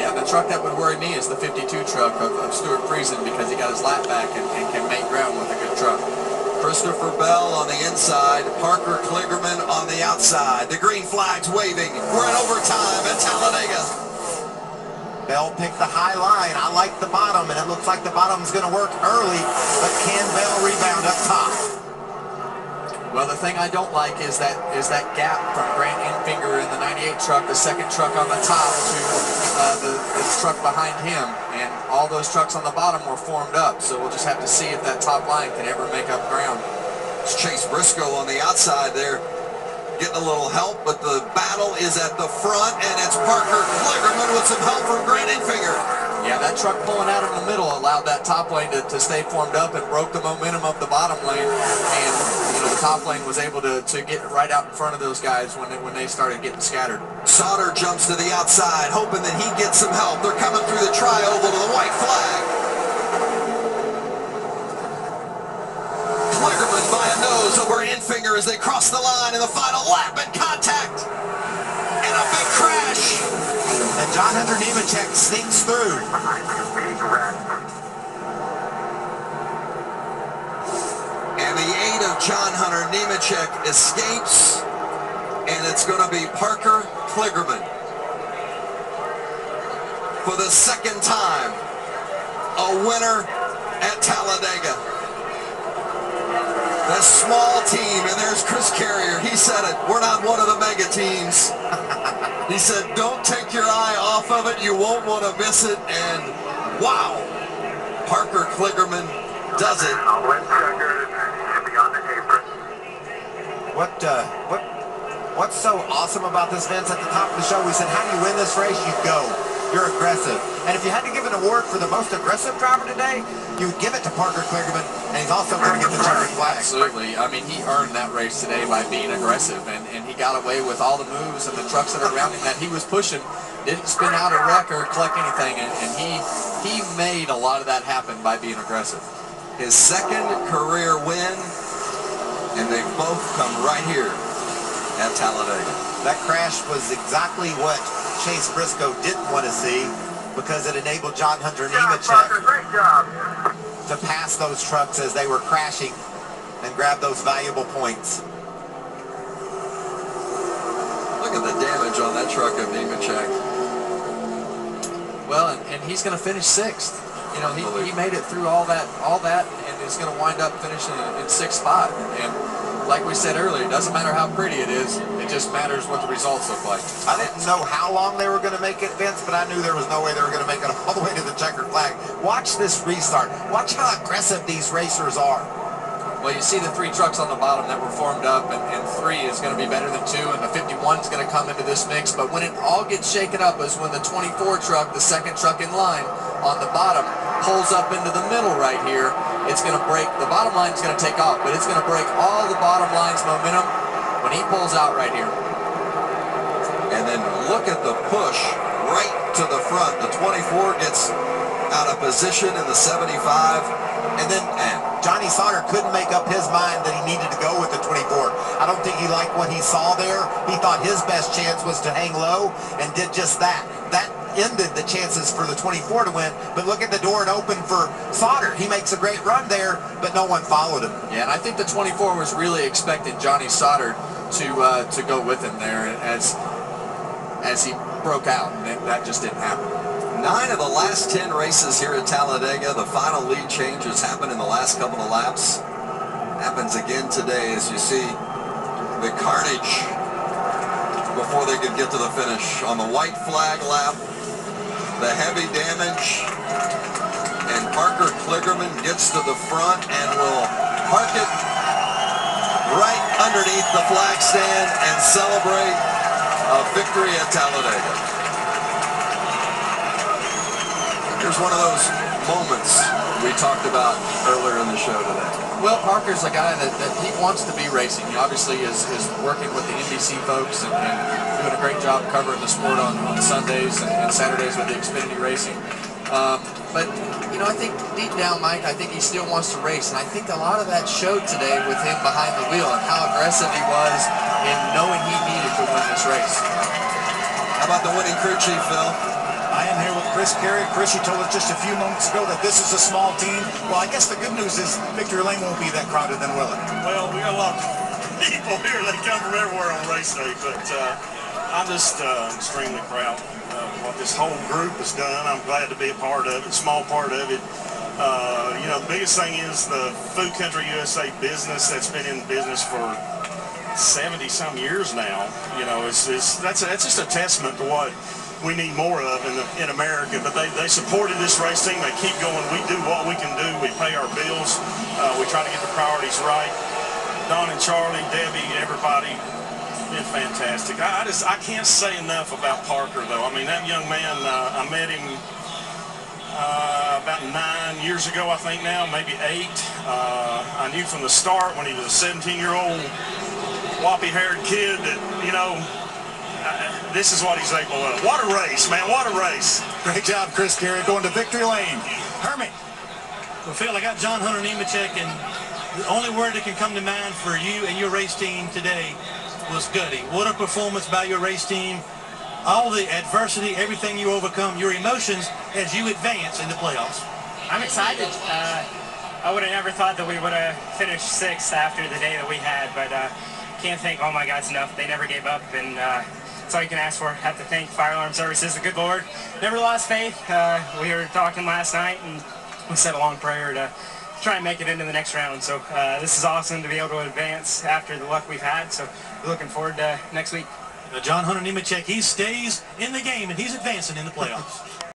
Yeah, the truck that would worry me is the 52 truck of Stuart Friesen, because he got his lap back and can make ground with a good truck. Christopher Bell on the inside, Parker Kligerman on the outside. The green flag's waving. We're in overtime at Talladega. Bell picked the high line. I like the bottom, and it looks like the bottom's going to work early, but can Bell rebound up top? Well, the thing I don't like is that gap from Grant Enfinger in the 98 truck, the second truck on the top, to the truck behind him, and all those trucks on the bottom were formed up. So we'll just have to see if that top line can ever make up ground. It's Chase Briscoe on the outside there, getting a little help, but the battle is at the front, and it's Parker Kligerman with some help from Grant Enfinger. Yeah, that truck pulling out in the middle allowed that top lane to stay formed up and broke the momentum of the bottom lane, and the top lane was able to get right out in front of those guys when they started getting scattered. Sauter jumps to the outside, hoping that he gets some help. They're coming through the tri-oval to the white flag. Kligerman by a nose over Enfinger as they cross the line in the final lap, and contact, and a big crash. And John Hunter Nemechek sneaks through. And the 8 of John Hunter Nemechek escapes, and it's going to be Parker Kligerman. For the second time, a winner at Talladega. The small team, and there's Chris Carrier. He said it. We're not one of the mega teams. He said, don't take your eye off of it. You won't want to miss it. And wow, Parker Kligerman does it. What's so awesome about this, Vince? At the top of the show, we said, how do you win this race? You go. You're aggressive. And if you had to give an award for the most aggressive driver today, you would give it to Parker Kligerman, and he's also going to get the checkered flag. Absolutely. I mean, he earned that race today by being aggressive, and he got away with all the moves, and the trucks that are around him that he was pushing didn't spin out a wreck or collect anything, and he made a lot of that happen by being aggressive. His second career win, and they both come right here at Talladega. That crash was exactly what Chase Briscoe didn't want to see, because it enabled John Hunter Nemechek to pass those trucks as they were crashing and grab those valuable points. Look at the damage on that truck of Nemechek. Well, and he's going to finish 6th. He made it through all that, and is going to wind up finishing in 6th spot. And like we said earlier, it doesn't matter how pretty it is. It just matters what the results look like. I didn't know how long they were going to make it, Vince, but I knew there was no way they were going to make it all the way to the checkered flag. Watch this restart. Watch how aggressive these racers are. Well, you see the 3 trucks on the bottom that were formed up, and 3 is going to be better than 2, and the 51 is going to come into this mix. But when it all gets shaken up is when the 24 truck, the second truck in line on the bottom, pulls up into the middle right here. It's going to break, the bottom line is going to take off, but it's going to break all the bottom line's momentum when he pulls out right here. And then look at the push right to the front. The 24 gets out of position in the 75. And then Johnny Sauter couldn't make up his mind that he needed to go with the 24. I don't think he liked what he saw there. He thought his best chance was to hang low, and did just that. That ended the chances for the 24 to win, but look at the door and open for Sauter. He makes a great run there, but no one followed him. Yeah, and I think the 24 was really expecting Johnny Sauter to go with him there as he broke out, and that just didn't happen. 9 of the last 10 races here at Talladega, the final lead change has happened in the last couple of laps. Happens again today as you see the carnage before they could get to the finish. On the white flag lap, the heavy damage, and Parker Kligerman gets to the front and will park it right underneath the flag stand and celebrate a victory at Talladega. Here's one of those moments we talked about earlier in the show today. Well, Parker's a guy that he wants to be racing. He obviously is working with the NBC folks and doing a great job covering the sport on Sundays and Saturdays with the Xfinity racing. But, I think deep down, Mike, I think he still wants to race. And I think a lot of that showed today with him behind the wheel and how aggressive he was in knowing he needed to win this race. How about the winning crew chief, Phil? I am here with Chris Carey. Chris, you told us just a few moments ago that this is a small team. Well, I guess the good news is Victory Lane won't be that crowded then, will it? Well, we got a lot of people here. They come from everywhere on race day, but I'm just extremely proud of what this whole group has done. I'm glad to be a part of it, small part of it. You know, the biggest thing is the Food Country USA business that's been in business for 70-some years now. You know, that's just a testament to what we need more of in America. But they supported this race team. They keep going. We do what we can do. We pay our bills. We try to get the priorities right. Don and Charlie, Debbie, everybody did fantastic. I can't say enough about Parker, though. I mean, that young man, I met him about 9 years ago, I think now, maybe 8. I knew from the start when he was a 17-year-old whoppy-haired kid that, you know, this is what he's able of. What a race, man, what a race. Great job, Chris Carey, going to Victory Lane. Hermie. Well, Phil, I got John Hunter Nemechek, and the only word that can come to mind for you and your race team today was gutty. What a performance by your race team. All the adversity, everything you overcome, your emotions as you advance in the playoffs. I'm excited. I would have never thought that we would have finished 6th after the day that we had, but can't thank all my guys enough. They never gave up, and that's all you can ask for. Have to thank Fire Alarm Services, the good Lord. Never lost faith. We were talking last night, and we said a long prayer to try and make it into the next round. So this is awesome to be able to advance after the luck we've had. So we're looking forward to next week. John Hunter Nemechek, he stays in the game, and he's advancing in the playoffs.